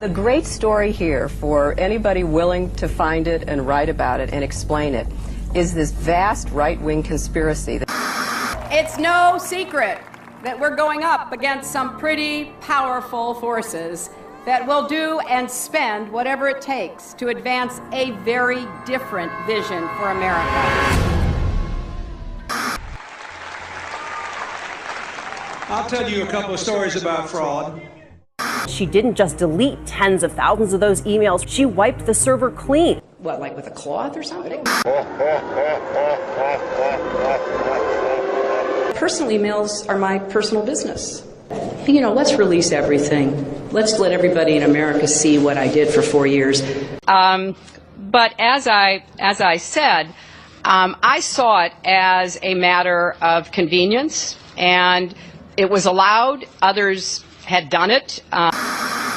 A great story here for anybody willing to find it and write about it and explain it is this vast right-wing conspiracy. It's no secret that we're going up against some pretty powerful forces that will do and spend whatever it takes to advance a very different vision for America. I'll tell you a couple of stories about fraud. She didn't just delete tens of thousands of those emails, she wiped the server clean. What, like with a cloth or something? Personal emails are my personal business. You know, let's release everything. Let's let everybody in America see what I did for 4 years. But as I said, I saw it as a matter of convenience, and it was allowed. Others had done it.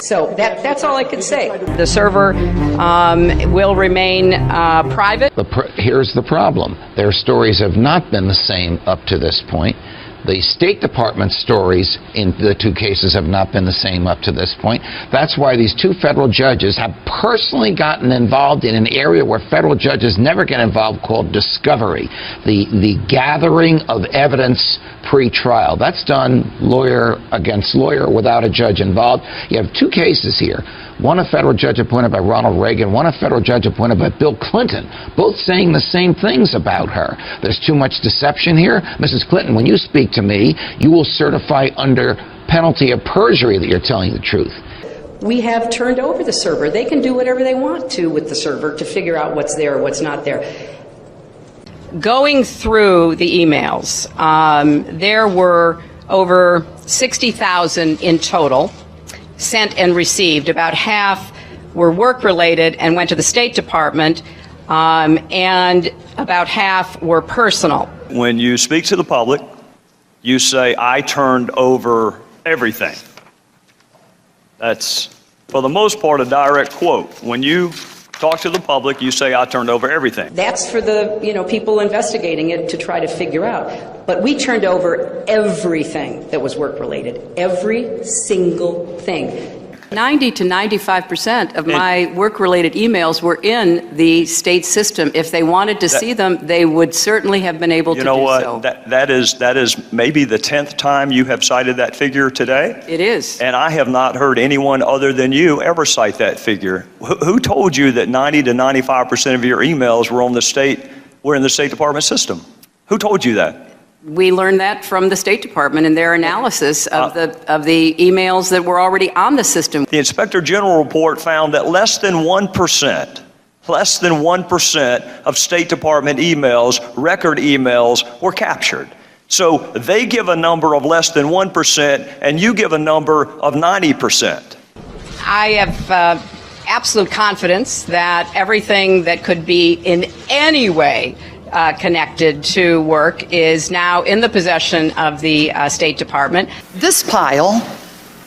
So that's all I could say. The server will remain private. Here's the problem. Their stories have not been the same up to this point. The State Department stories in the two cases have not been the same up to this point. That's why these two federal judges have personally gotten involved in an area where federal judges never get involved, called discovery, the gathering of evidence pre-trial. That's done lawyer against lawyer without a judge involved. You have two cases here. One a federal judge appointed by Ronald Reagan, one a federal judge appointed by Bill Clinton, both saying the same things about her. There's too much deception here. Mrs. Clinton, when you speak to me, you will certify under penalty of perjury that you're telling the truth. We have turned over the server. They can do whatever they want to with the server to figure out what's there or what's not there. Going through the emails, there were over 60,000 in total sent and received. About half were work-related and went to the State Department, and about half were personal. When you speak to the public, you say, I turned over everything. That's, for the most part, a direct quote. When you talk to the public, you say, I turned over everything. That's for the people investigating it to try to figure out. But we turned over everything that was work-related. Every single thing. 90 to 95% of my work-related emails were in the state system. If they wanted to see them, they would certainly have been able to do so. You know what? That is maybe the 10th time you have cited that figure today. It is. And I have not heard anyone other than you ever cite that figure. Who told you that 90 to 95% of your emails were in the State Department system? Who told you that? We learned that from the State Department in their analysis of the emails that were already on the system. The Inspector General report found that less than 1% of State Department emails, record emails, were captured. So they give a number of less than 1%, and you give a number of 90%. I have absolute confidence that everything that could be in any way connected to work is now in the possession of the State Department. This pile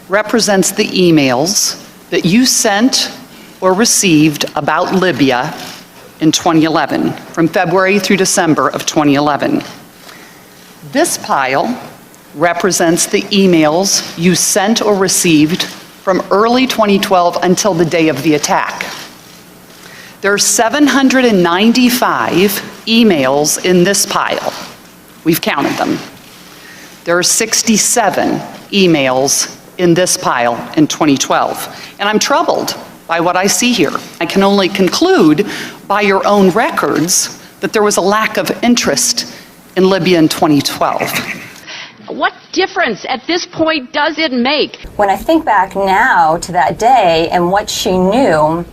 represents the emails that you sent or received about Libya in 2011, from February through December of 2011. This pile represents the emails you sent or received from early 2012 until the day of the attack. There are 795 emails in this pile. We've counted them. There are 67 emails in this pile in 2012. And I'm troubled by what I see here. I can only conclude by your own records that there was a lack of interest in Libya in 2012. What difference at this point does it make? When I think back now to that day and what she knew,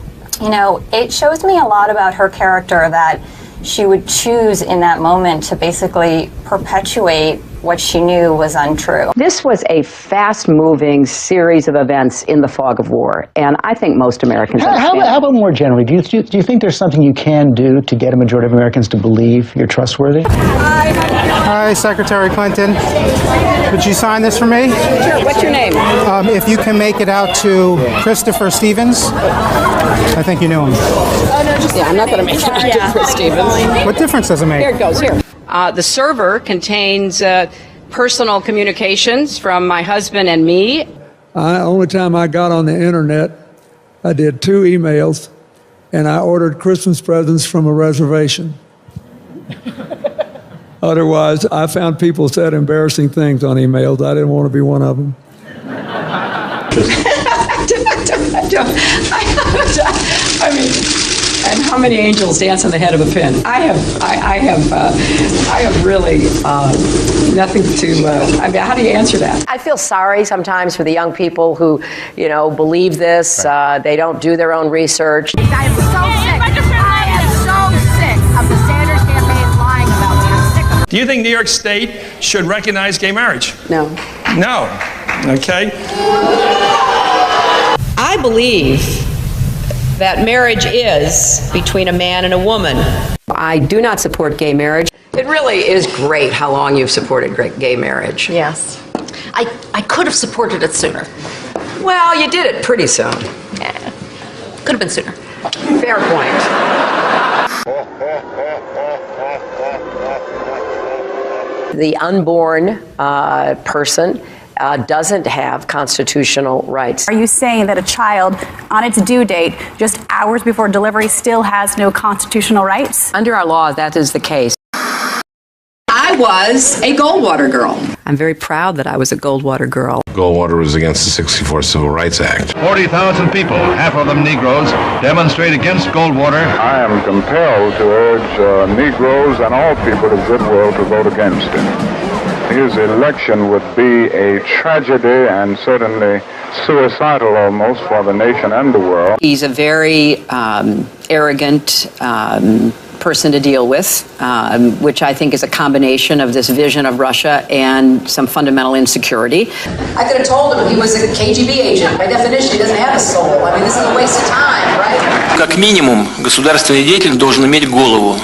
it shows me a lot about her character, that she would choose in that moment to basically perpetuate what she knew was untrue. This was a fast-moving series of events in the fog of war, and I think most Americans understand. How about more generally? Do you think there's something you can do to get a majority of Americans to believe you're trustworthy? Hi, Secretary Clinton. Would you sign this for me? Sure. What's your name? If you can make it out to Christopher Stevens. I think you knew him. Yeah, I'm not going to make it out to Chris Stevens. What difference does it make? Here it goes, here. The server contains personal communications from my husband and me. Only time I got on the internet I did 2 emails, and I ordered Christmas presents from a reservation. Otherwise, I found people said embarrassing things on emails. I didn't want to be one of them. I mean, and how many angels dance on the head of a pin? I have really nothing to. I mean, how do you answer that? I feel sorry sometimes for the young people who, believe this. They don't do their own research. I am so sick. I am so sick of the Sanders campaign lying about me. I'm sick of it. Do you think New York State should recognize gay marriage? No. No. Okay. I believe that marriage is between a man and a woman. I do not support gay marriage. It really is great how long you've supported gay marriage. Yes. I could have supported it sooner. Well, you did it pretty soon. Yeah. Could have been sooner. Fair point. The unborn person doesn't have constitutional rights. Are you saying that a child on its due date, just hours before delivery, still has no constitutional rights? Under our law, that is the case. I was a Goldwater girl. I'm very proud that I was a Goldwater girl. Goldwater was against the '64 Civil Rights Act. 40,000 people, half of them Negroes, demonstrate against Goldwater. I am compelled to urge Negroes and all people of goodwill to vote against him. His election would be a tragedy and certainly suicidal almost for the nation and the world. He's a very arrogant person to deal with, which I think is a combination of this vision of Russia and some fundamental insecurity. I could have told him he was a KGB agent. By definition, he doesn't have a soul. I mean, this is a waste of time, right? Как минимум, государственный деятель должен иметь голову.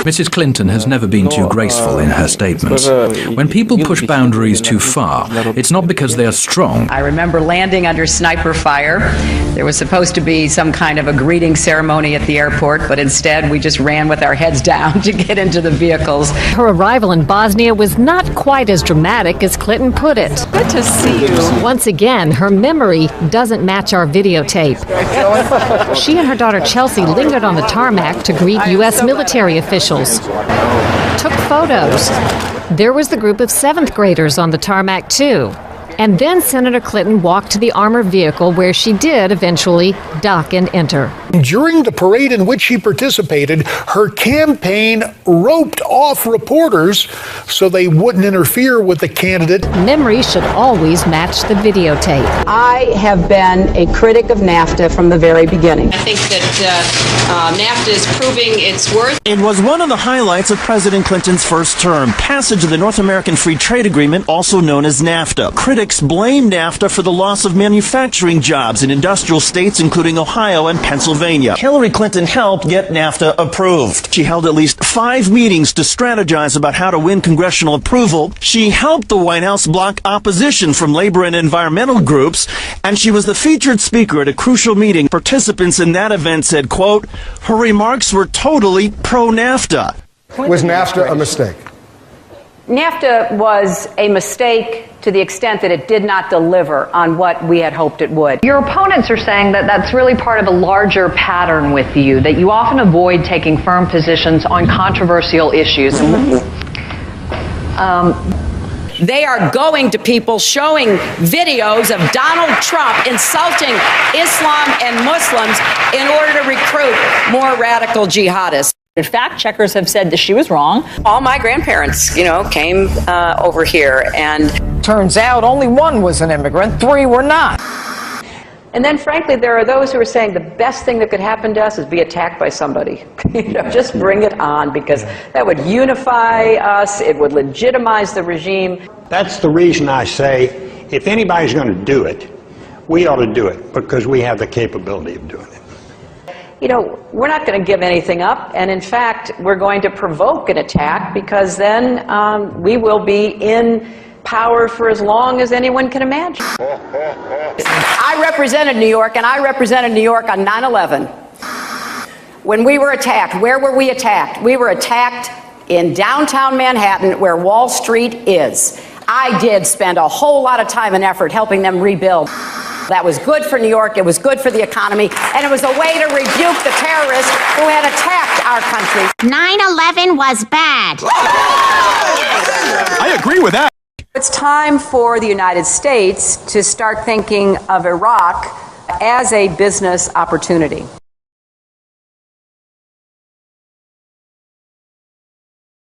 Mrs. Clinton has never been too graceful in her statements. When people push boundaries too far, it's not because they are strong. I remember landing under sniper fire. There was supposed to be some kind of a greeting ceremony at the airport, but instead we just ran with our heads down to get into the vehicles. Her arrival in Bosnia was not quite as dramatic as Clinton put it. Good to see you. Once again, her memory doesn't match our videotape. She and her daughter Chelsea lingered on the tarmac to greet U.S. military officials. Took photos. There was the group of 7th graders on the tarmac too. And then Senator Clinton walked to the armored vehicle where she did eventually dock and enter. During the parade in which she participated, her campaign roped off reporters so they wouldn't interfere with the candidate. Memory should always match the videotape. I have been a critic of NAFTA from the very beginning. I think that NAFTA is proving its worth. It was one of the highlights of President Clinton's first term, passage of the North American Free Trade Agreement, also known as NAFTA. Critics blame NAFTA for the loss of manufacturing jobs in industrial states, including Ohio and Pennsylvania. Hillary Clinton helped get NAFTA approved. She held at least 5 meetings to strategize about how to win congressional approval. She helped the White House block opposition from labor and environmental groups, and she was the featured speaker at a crucial meeting. Participants in that event said, quote, her remarks were totally pro-NAFTA. Was NAFTA a mistake? NAFTA was a mistake to the extent that it did not deliver on what we had hoped it would. Your opponents are saying that that's really part of a larger pattern with you, that you often avoid taking firm positions on controversial issues. They are going to people showing videos of Donald Trump insulting Islam and Muslims in order to recruit more radical jihadists. Fact checkers have said that she was wrong. All my grandparents, came over here, and turns out only one was an immigrant, 3 were not. And then, frankly, there are those who are saying the best thing that could happen to us is be attacked by somebody. Just bring it on, because that would unify us. It would legitimize the regime. That's the reason I say, if anybody's going to do it, we ought to do it, because we have the capability of doing it. We're not going to give anything up, and in fact, we're going to provoke an attack, because then we will be in power for as long as anyone can imagine. I represented New York, and I represented New York on 9/11. When we were attacked, where were we attacked? We were attacked in downtown Manhattan, where Wall Street is. I did spend a whole lot of time and effort helping them rebuild. That was good for New York, it was good for the economy, and it was a way to rebuke the terrorists who had attacked our country. 9/11 was bad. I agree with that. It's time for the United States to start thinking of Iraq as a business opportunity.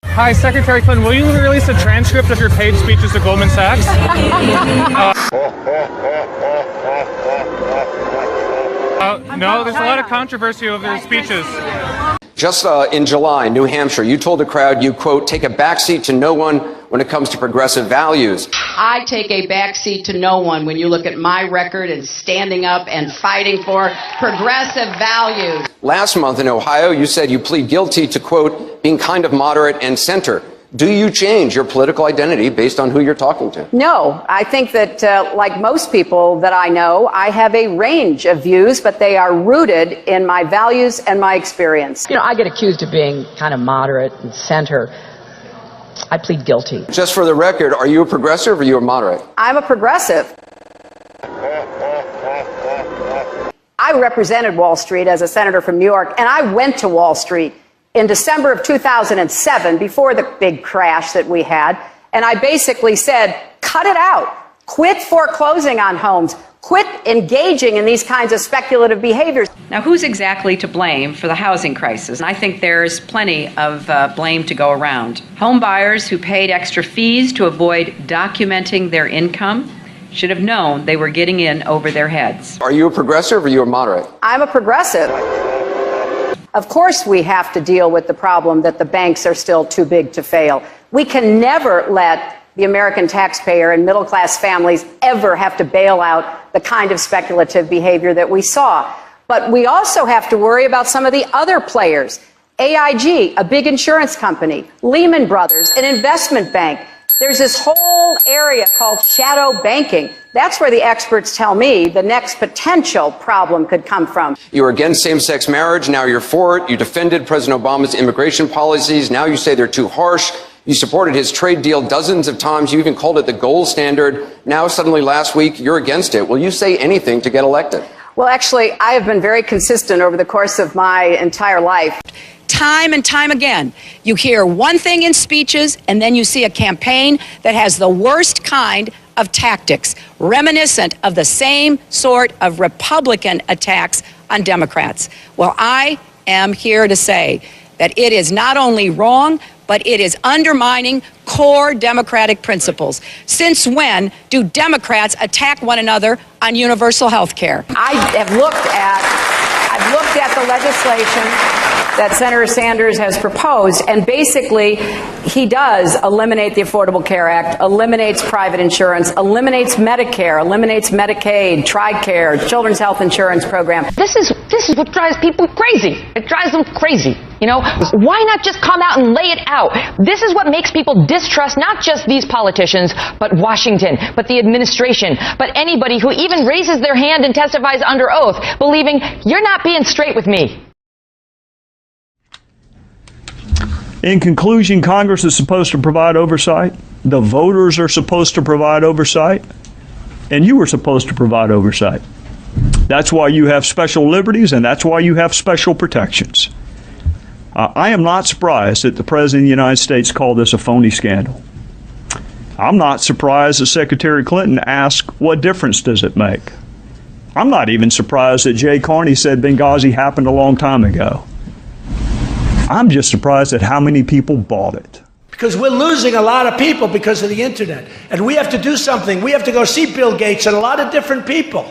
Hi, Secretary Clinton, will you release a transcript of your paid speeches to Goldman Sachs? No, there's a lot of controversy over their speeches. Just in July, New Hampshire, you told the crowd you, quote, take a backseat to no one when it comes to progressive values. I take a backseat to no one when you look at my record and standing up and fighting for progressive values. Last month in Ohio, you said you plead guilty to, quote, being kind of moderate and center. Do you change your political identity based on who you're talking to? No, I think that like most people that I know, I have a range of views, but they are rooted in my values and my experience. You know, I get accused of being kind of moderate and center. I plead guilty. Just for the record, are you a progressive or are you a moderate? I'm a progressive. I represented Wall Street as a senator from New York, and I went to Wall Street in December of 2007, before the big crash that we had, and I basically said, cut it out. Quit foreclosing on homes. Quit engaging in these kinds of speculative behaviors. Now, who's exactly to blame for the housing crisis? I think there's plenty of blame to go around. Home buyers who paid extra fees to avoid documenting their income should have known they were getting in over their heads. Are you a progressive or are you a moderate? I'm a progressive. Of course we have to deal with the problem that the banks are still too big to fail. We can never let the American taxpayer and middle-class families ever have to bail out the kind of speculative behavior that we saw. But we also have to worry about some of the other players. AIG, a big insurance company, Lehman Brothers, an investment bank. There's this whole area called shadow banking. That's where the experts tell me the next potential problem could come from. You were against same-sex marriage, now you're for it. You defended President Obama's immigration policies, now you say they're too harsh. You supported his trade deal dozens of times. You even called it the gold standard. Now, suddenly last week, you're against it. Will you say anything to get elected? Well, actually, I have been very consistent over the course of my entire life. Time and time again, you hear one thing in speeches, and then you see a campaign that has the worst kind of tactics, reminiscent of the same sort of Republican attacks on Democrats. Well, I am here to say that it is not only wrong, but it is undermining core democratic principles. Since when do Democrats attack one another on universal health care? I've looked at the legislation that Senator Sanders has proposed, and basically he does eliminate the Affordable Care Act, eliminates private insurance, eliminates Medicare, eliminates Medicaid, TRICARE, Children's Health Insurance Program. This is what drives people crazy. It drives them crazy. You know, why not just come out and lay it out? This is what makes people distrust not just these politicians, but Washington, but the administration, but anybody who even raises their hand and testifies under oath, believing you're not being straight with me. In conclusion, Congress is supposed to provide oversight. The voters are supposed to provide oversight. And you were supposed to provide oversight. That's why you have special liberties, and that's why you have special protections. I am not surprised that the President of the United States called this a phony scandal. I'm not surprised that Secretary Clinton asked, what difference does it make? I'm not even surprised that Jay Carney said Benghazi happened a long time ago. I'm just surprised at how many people bought it. Because we're losing a lot of people because of the internet. And we have to do something. We have to go see Bill Gates and a lot of different people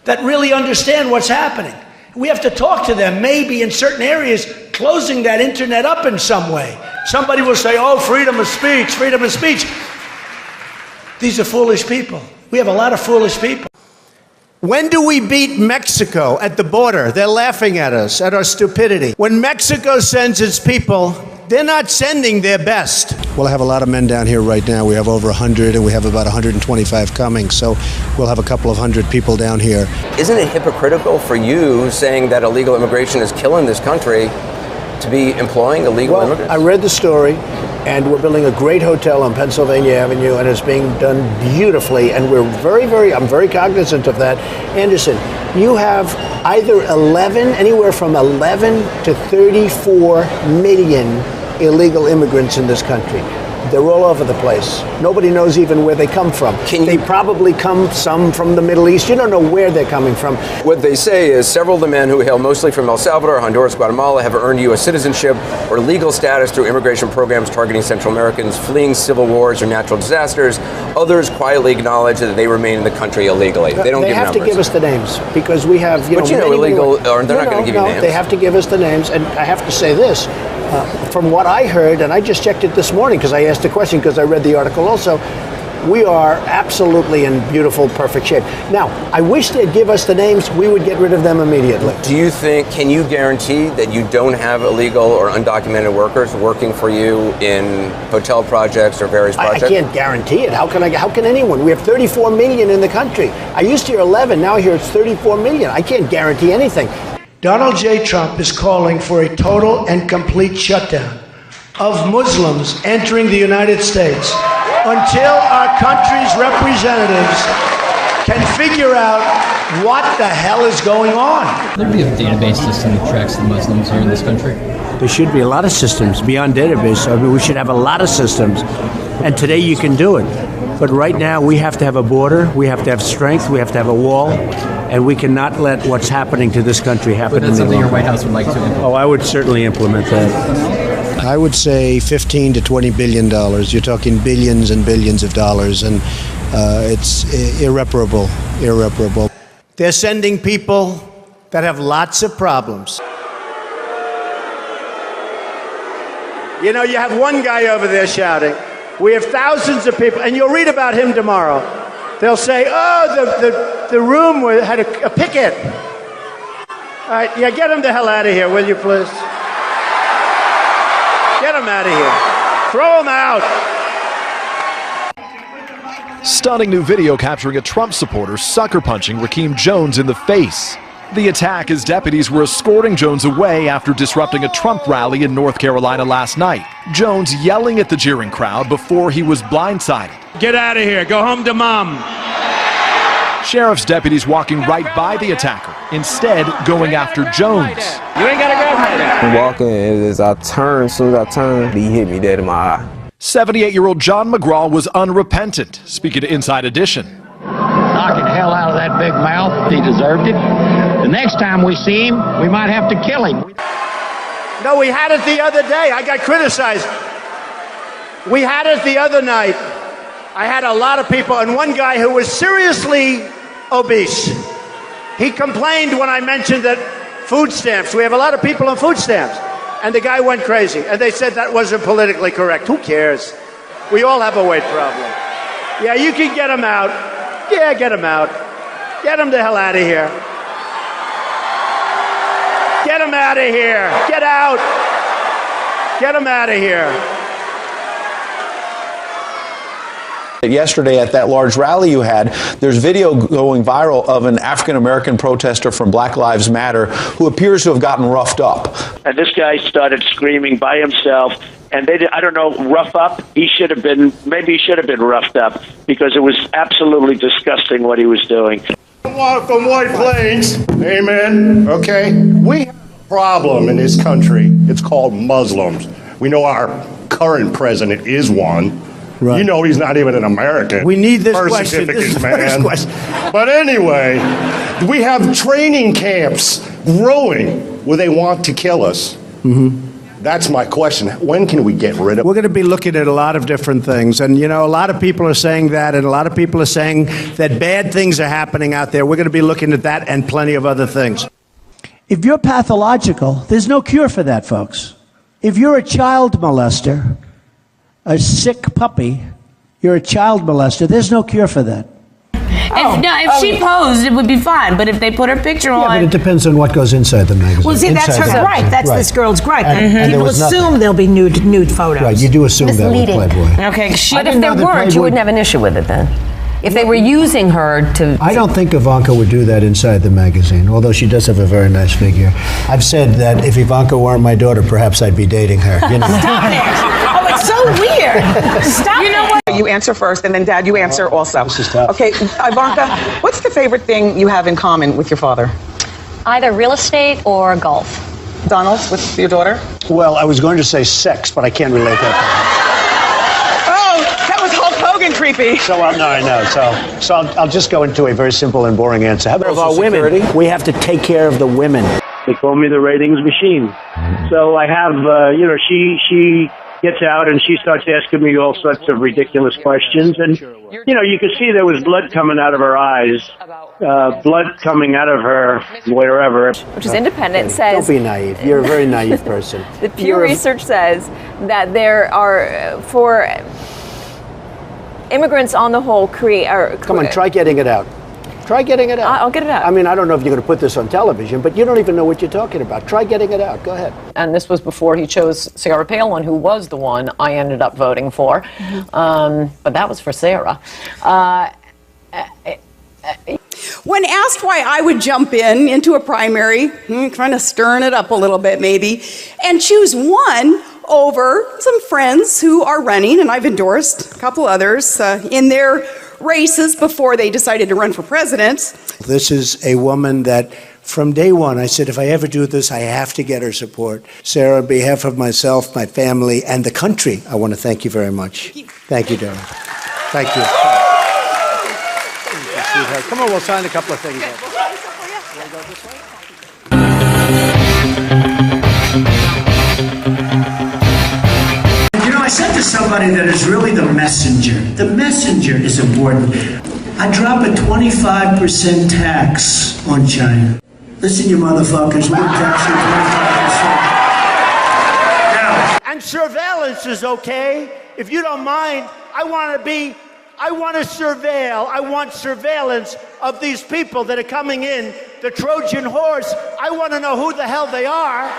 that really understand what's happening. We have to talk to them, maybe in certain areas, closing that internet up in some way. Somebody will say, oh, freedom of speech, freedom of speech. These are foolish people. We have a lot of foolish people. When do we beat Mexico at the border? They're laughing at us, at our stupidity. When Mexico sends its people, they're not sending their best. We'll have a lot of men down here right now. We have over 100, and we have about 125 coming. So we'll have a couple of hundred people down here. Isn't it hypocritical for you saying that illegal immigration is killing this country to be employing illegal immigrants? I read the story. And we're building a great hotel on Pennsylvania Avenue, and it's being done beautifully. And we're I'm very cognizant of that. Anderson, you have either anywhere from 11 to 34 million illegal immigrants in this country. They're all over the place. Nobody knows even where they come from. They probably come some from the Middle East. You don't know where they're coming from. What they say is several of the men who hail mostly from El Salvador, Honduras, Guatemala have earned U.S. citizenship or legal status through immigration programs targeting Central Americans fleeing civil wars or natural disasters. Others quietly acknowledge that they remain in the country illegally. They don't give numbers. They have to give us the names because we have, But illegal, or they're not going to give you names. They have to give us the names, and I have to say this. From what I heard, and I just checked it this morning because I asked a question because I read the article also, we are absolutely in beautiful, perfect shape. Now, I wish they'd give us the names. We would get rid of them immediately. Can you guarantee that you don't have illegal or undocumented workers working for you in hotel projects or various projects? I can't guarantee it. How can anyone? We have 34 million in the country. I used to hear 11, now I hear it's 34 million. I can't guarantee anything. Donald J. Trump is calling for a total and complete shutdown of Muslims entering the United States until our country's representatives can figure out what the hell is going on. There'd be a database system that tracks the Muslims here in this country. There should be a lot of systems beyond database. I mean, we should have a lot of systems. And today you can do it. But right now we have to have a border, we have to have strength, we have to have a wall, and we cannot let what's happening to this country happen. But that's something your White House would like to implement. Oh, I would certainly implement that. I would say $15 to $20 billion. You're talking billions and billions of dollars, and it's irreparable. They're sending people that have lots of problems. You know, you have one guy over there shouting. We have thousands of people, and you'll read about him tomorrow. They'll say, oh, the room had a picket. All right, yeah, get him the hell out of here, will you, please? Get him out of here. Throw him out. Stunning new video capturing a Trump supporter sucker punching Rakeem Jones in the face. The attack as deputies were escorting Jones away after disrupting a Trump rally in North Carolina last night. Jones yelling at the jeering crowd before he was blindsided. Get out of here. Go home to mom. Sheriff's deputies walking right by the attacker, instead going after Jones. You ain't got to grab my dad. I'm walking, and as soon as I turned, he hit me dead in my eye. 78-year-old John McGraw was unrepentant, speaking to Inside Edition. Knocking the hell out of that big mouth. He deserved it. The next time we see him, we might have to kill him. No, we had it the other day. I got criticized. We had it the other night. I had a lot of people, and one guy who was seriously obese. He complained when I mentioned that food stamps, we have a lot of people on food stamps. And the guy went crazy, and they said that wasn't politically correct. Who cares? We all have a weight problem. Yeah, you can get him out. Yeah, get him out. Get him the hell out of here. Get him out of here. Get out. Get him out of here. Yesterday at that large rally you had, there's video going viral of an African-American protester from Black Lives Matter who appears to have gotten roughed up. And this guy started screaming by himself, and I don't know, rough up? Maybe he should have been roughed up, because it was absolutely disgusting what he was doing. From White Plains, amen, okay? We have a problem in this country. It's called Muslims. We know our current president is one. Right. You know he's not even an American. We need this birth question. certificates, man. But anyway, we have training camps growing where they want to kill us. Mm-hmm. That's my question. When can we get rid of We're going to be looking at a lot of different things. And, you know, a lot of people are saying that, and a lot of people are saying that bad things are happening out there. We're going to be looking at that and plenty of other things. If you're pathological, there's no cure for that, folks. If you're a child molester, a sick puppy, you're a child molester, there's no cure for that. If she posed, it would be fine. But if they put her picture on... Yeah, but it depends on what goes inside the magazine. Well, see, that's her gripe. That's this girl's gripe. And people assume there'll be nude photos. Right, you do assume that with Playboy. Okay, but if there weren't, you wouldn't have an issue with it then. if they were using her to... I don't think Ivanka would do that inside the magazine, although she does have a very nice figure. I've said that if Ivanka weren't my daughter, perhaps I'd be dating her. You know? Stop it! Oh, it's so weird. Stop You know what? You answer first, and then Dad, you answer also. This is tough. Okay, Ivanka, what's the favorite thing you have in common with your father? Either real estate or golf. Donald, with your daughter? Well, I was going to say sex, but I can't relate that. Oh, that was Hulk Hogan creepy. So, no, I know. So I'll just go into a very simple and boring answer. How about of our women? We have to take care of the women. They call me the ratings machine. So I have, she gets out and she starts asking me all sorts of ridiculous questions. And, you could see there was blood coming out of her eyes, blood coming out of her wherever. Which is independent, says... Don't be naive. You're a very naive person. The Pew Research says that there are, for immigrants on the whole, Come on, try getting it out. Try getting it out. I'll get it out. I mean, I don't know if you're going to put this on television, but you don't even know what you're talking about. Try getting it out. Go ahead. And this was before he chose Sarah Palin, who was the one I ended up voting for. But that was for Sarah. When asked why I would jump into a primary, kind of stirring it up a little bit maybe, and choose one over some friends who are running, and I've endorsed a couple others in their races before they decided to run for president. This is a woman that from day one, I said, if I ever do this, I have to get her support. Sarah, on behalf of myself, my family, and the country, I want to thank you very much. Thank you, darling. Thank you. Come on, we'll sign a couple of things. I said to somebody that is really the messenger. The messenger is important. I drop a 25% tax on China. Listen, you motherfuckers, we're taxing 25%. Now, and surveillance is okay. If you don't mind, I want surveillance of these people that are coming in, the Trojan horse. I want to know who the hell they are.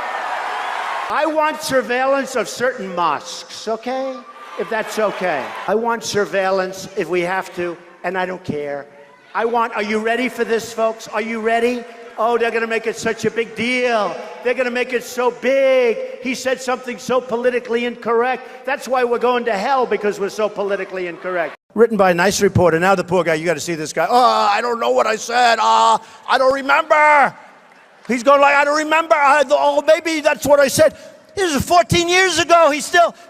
I want surveillance of certain mosques, okay? If that's okay. I want surveillance if we have to, and I don't care. Are you ready for this, folks? Are you ready? Oh, they're going to make it such a big deal. They're going to make it so big. He said something so politically incorrect. That's why we're going to hell, because we're so politically incorrect. Written by a nice reporter. Now the poor guy, you got to see this guy. Oh, I don't know what I said. I don't remember. He's going like, I don't remember. Oh, maybe that's what I said. This is 14 years ago.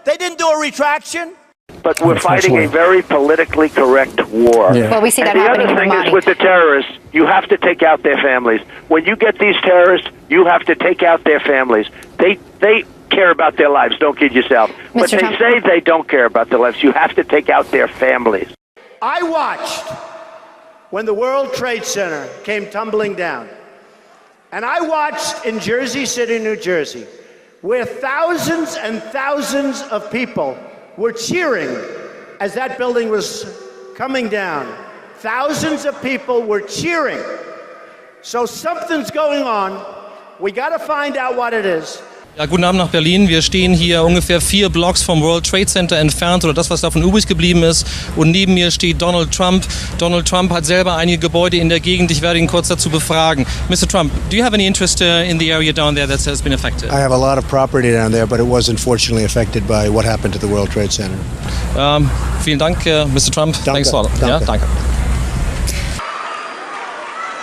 They didn't do a retraction. But we're fighting a very politically correct war. Yeah. Well, we see that and the happening other thing in is with the terrorists, you have to take out their families. When you get these terrorists, you have to take out their families. They care about their lives. Don't kid yourself. But they say they don't care about their lives. You have to take out their families. I watched when the World Trade Center came tumbling down. And I watched in Jersey City, New Jersey, where thousands and thousands of people were cheering as that building was coming down. Thousands of people were cheering. So something's going on. We got to find out what it is. Ja, guten Abend nach Berlin. Wir stehen hier ungefähr 4 Blocks vom World Trade Center entfernt, oder das, was davon übrig geblieben ist. Und neben mir steht Donald Trump. Donald Trump hat selber einige Gebäude in der Gegend. Ich werde ihn kurz dazu befragen. Mr. Trump, do you have any interest in the area down there that has been affected? I have a lot of property down there, but it was unfortunately affected by what happened to the World Trade Center. Vielen Dank, Mr. Trump. Thanks a lot. Ja, danke.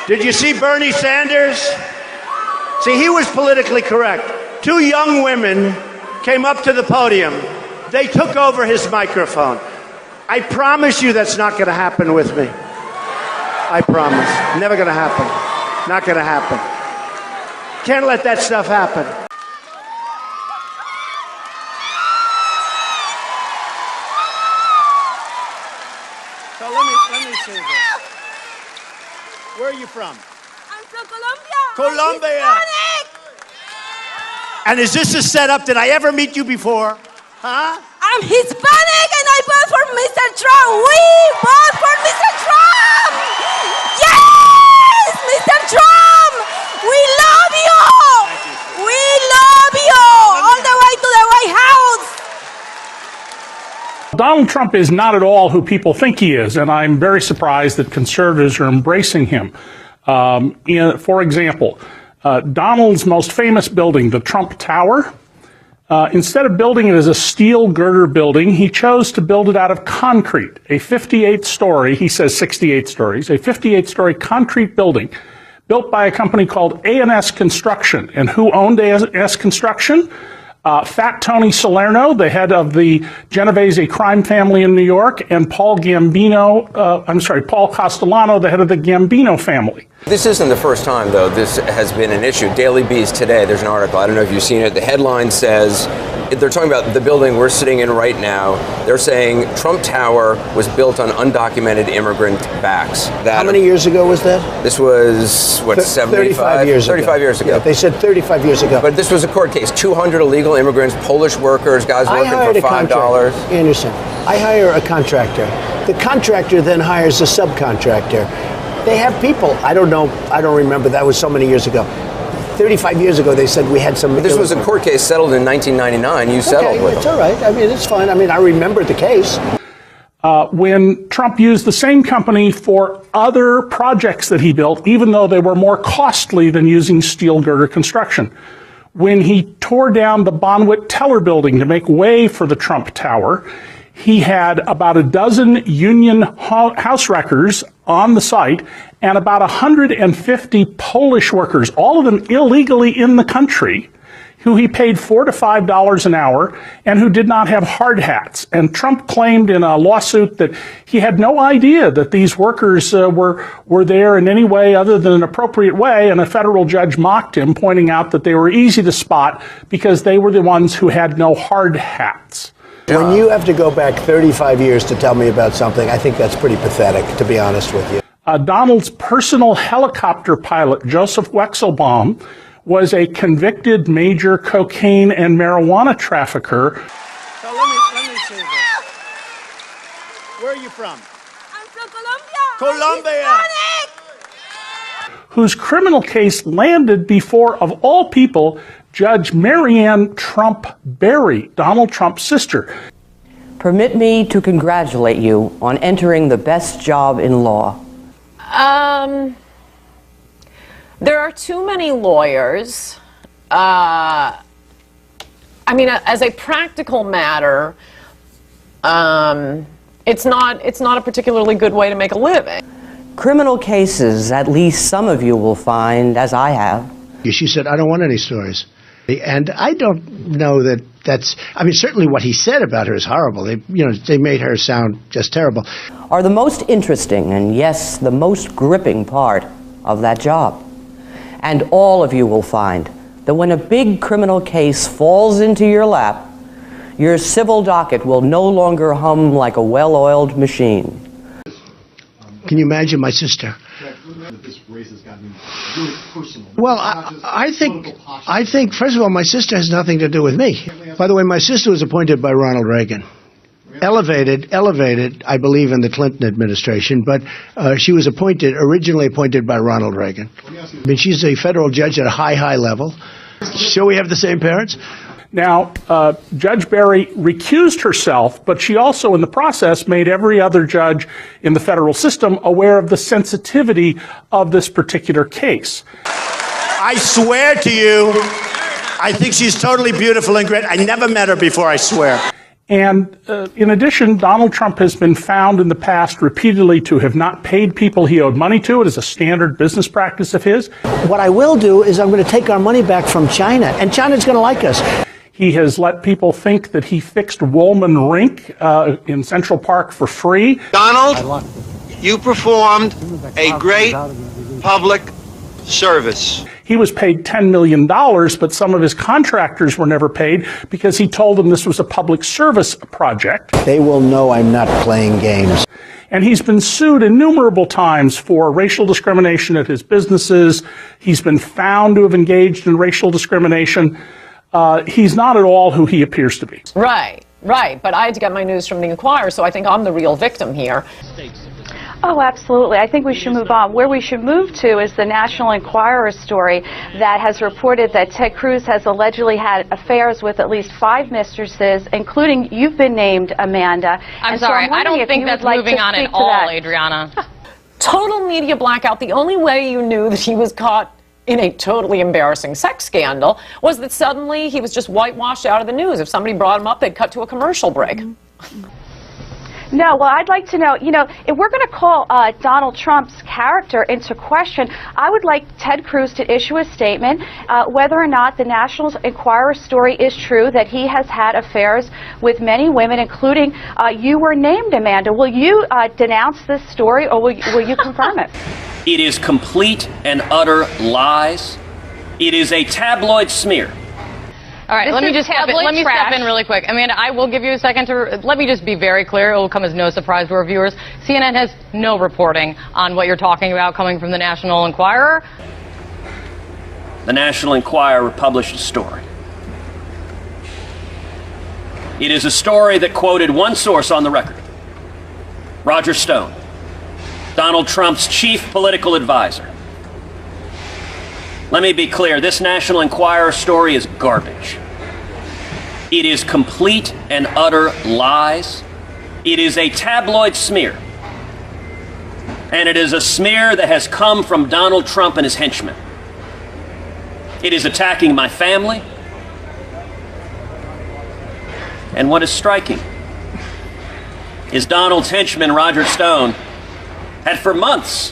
Did you see Bernie Sanders? See, he was politically correct. 2 young women came up to the podium. They took over his microphone. I promise you that's not going to happen with me. I promise. Never going to happen. Not going to happen. Can't let that stuff happen. So let me see this. Where are you from? I'm from Colombia. Colombia. I'm Hispanic. And is this a setup? Did I ever meet you before? Huh? I'm Hispanic and I vote for Mr. Trump. We vote for Mr. Trump. Yes, Mr. Trump. We love you. We love you. All the way to the White House. Donald Trump is not at all who people think he is, and I'm very surprised that conservatives are embracing him. For example, Donald's most famous building, the Trump Tower, instead of building it as a steel girder building, he chose to build it out of concrete, a 58-story, he says 68 stories, a 58-story concrete building built by a company called A&S Construction. And who owned A&S Construction? Fat Tony Salerno, the head of the Genovese crime family in New York, and Paul Castellano, the head of the Gambino family. This isn't the first time, though, this has been an issue. Daily Beast today, there's an article, I don't know if you've seen it. The headline says, they're talking about the building we're sitting in right now. They're saying Trump Tower was built on undocumented immigrant backs. How many years ago was that? This was, what, 35 years ago. 35 years ago. Yeah, they said 35 years ago. But this was a court case. 200 illegal immigrants, Polish workers, guys working for $5. Anderson, I hire a contractor. The contractor then hires a subcontractor. They have people. I don't know. I don't remember. That was so many years ago. 35 years ago, they said we had some. But this was a court case settled in 1999. You settled with it's them. all right. I mean, it's fine. I mean, I remember the case. When Trump used the same company for other projects that he built, even though they were more costly than using steel girder construction. When he tore down the Bonwit Teller building to make way for the Trump Tower, he had about a dozen union house wreckers on the site and about 150 Polish workers, all of them illegally in the country, who he paid $4 to $5 an hour and who did not have hard hats. And Trump claimed in a lawsuit that he had no idea that these workers were there in any way other than an appropriate way, and a federal judge mocked him, pointing out that they were easy to spot because they were the ones who had no hard hats. When you have to go back 35 years to tell me about something, I think that's pretty pathetic, to be honest with you. Donald's personal helicopter pilot, Joseph Wexelbaum, was a convicted major cocaine and marijuana trafficker. So let me say this. Where are you from? I'm from Colombia. Colombia. Whose criminal case landed before, of all people, Judge Marianne Trump Berry, Donald Trump's sister. Permit me to congratulate you on entering the best job in law. There are too many lawyers. I mean, as a practical matter, it's not a particularly good way to make a living. Criminal cases, at least some of you will find, as I have. She said, I don't want any stories. And I don't know that that's, I mean, certainly what he said about her is horrible. They made her sound just terrible. Are the most interesting and, yes, the most gripping part of that job. And all of you will find that when a big criminal case falls into your lap, your civil docket will no longer hum like a well-oiled machine. Can you imagine my sister? Well, I think, first of all, my sister has nothing to do with me. By the way, my sister was appointed by Ronald Reagan. Elevated, I believe, in the Clinton administration, but she was originally appointed by Ronald Reagan. I mean, she's a federal judge at a high level. So we have the same parents? Now, Judge Berry recused herself, but she also, in the process, made every other judge in the federal system aware of the sensitivity of this particular case. I swear to you, I think she's totally beautiful and great. I never met her before, I swear. And in addition, Donald Trump has been found in the past repeatedly to have not paid people he owed money to. It is a standard business practice of his. What I will do is I'm going to take our money back from China, and China's going to like us. He has let people think that he fixed Woolman Rink in Central Park for free. Donald, you performed a great public service. He was paid $10 million, but some of his contractors were never paid because he told them this was a public service project. They will know I'm not playing games. And he's been sued innumerable times for racial discrimination at his businesses. He's been found to have engaged in racial discrimination. He's not at all who he appears to be. Right. But I had to get my news from the Inquirer, so I think I'm the real victim here. Oh, absolutely. I think we should move on. Where we should move to is the National Enquirer story that has reported that Ted Cruz has allegedly had affairs with at least 5 mistresses, including you've been named, Amanda. I'm sorry, I don't think that's moving on at all, Adriana. Total media blackout. The only way you knew that he was caught in a totally embarrassing sex scandal was that suddenly he was just whitewashed out of the news. If somebody brought him up, they'd cut to a commercial break. No, well, I'd like to know, if we're going to call Donald Trump's character into question, I would like Ted Cruz to issue a statement whether or not the National Enquirer story is true, that he has had affairs with many women, including you were named, Amanda. Will you denounce this story, or will you confirm it? It is complete and utter lies. It is a tabloid smear. All right, let me step in really quick. Amanda, I will give you a second to, let me just be very clear. It will come as no surprise to our viewers. CNN has no reporting on what you're talking about coming from the National Enquirer. The National Enquirer published a story. It is a story that quoted one source on the record, Roger Stone, Donald Trump's chief political advisor. Let me be clear, this National Enquirer story is garbage. It is complete and utter lies. It is a tabloid smear. And it is a smear that has come from Donald Trump and his henchmen. It is attacking my family. And what is striking is Donald's henchman, Roger Stone, had for months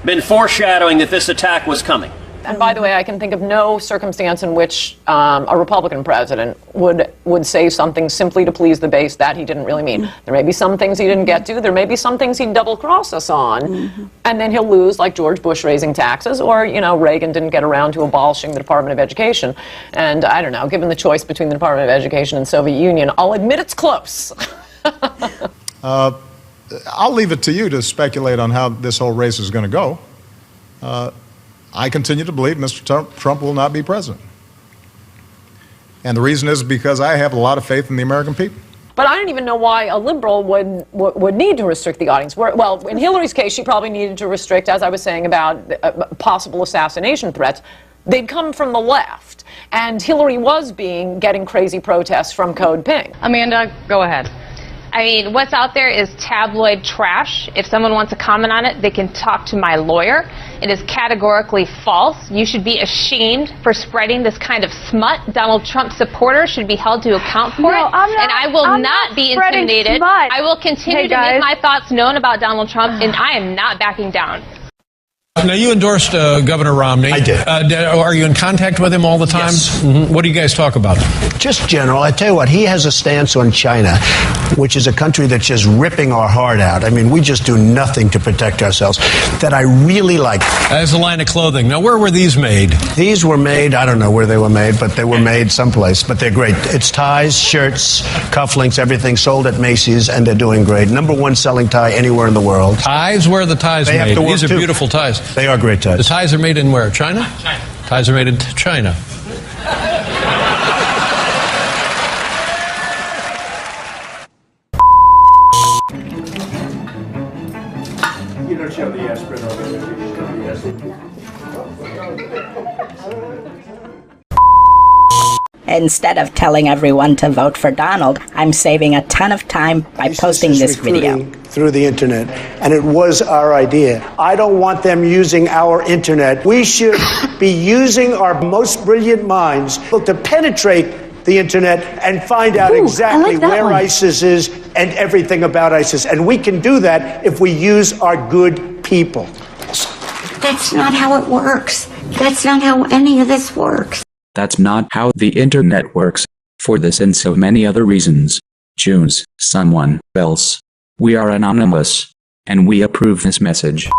been foreshadowing that this attack was coming. And by the way, I can think of no circumstance in which a Republican president would say something simply to please the base that he didn't really mean. There may be some things he didn't get to. There may be some things he'd double-cross us on. And then he'll lose, like George Bush raising taxes, or, Reagan didn't get around to abolishing the Department of Education. And I don't know, given the choice between the Department of Education and Soviet Union, I'll admit it's close. I'll leave it to you to speculate on how this whole race is going to go. I continue to believe Mr. Trump will not be president. And the reason is because I have a lot of faith in the American people. But I don't even know why a liberal would need to restrict the audience. Well, in Hillary's case, she probably needed to restrict, as I was saying, about possible assassination threats. They'd come from the left. And Hillary was getting crazy protests from Code Pink. Amanda, go ahead. I mean, what's out there is tabloid trash. If someone wants to comment on it, they can talk to my lawyer. It is categorically false. You should be ashamed for spreading this kind of smut. Donald Trump supporters should be held to account for it. And I will not be intimidated. Smut. I will continue to make my thoughts known about Donald Trump, and I am not backing down. Now, you endorsed Governor Romney. I did. Are you in contact with him all the time? Yes. What do you guys talk about? Just general. I tell you what, he has a stance on China, which is a country that's just ripping our heart out. I mean, we just do nothing to protect ourselves, that I really like. As a line of clothing. Now, where were these made? These were made, I don't know where they were made, but they were made someplace. But they're great. It's ties, shirts, cufflinks, everything sold at Macy's, and they're doing great. #1 selling tie anywhere in the world. Ties? Where are the ties made? These are beautiful ties. They are great ties. The ties are made in where? China? China. Ties are made in China. You don't show the aspirin over Instead of telling everyone to vote for Donald, I'm saving a ton of time by posting this video. Through the internet, and it was our idea. I don't want them using our internet. We should be using our most brilliant minds to penetrate the internet and find out exactly where ISIS is and everything about ISIS. And we can do that if we use our good people. That's not how it works. That's not how any of this works. That's not how the internet works. For this and so many other reasons, choose someone else. We are anonymous, and we approve this message.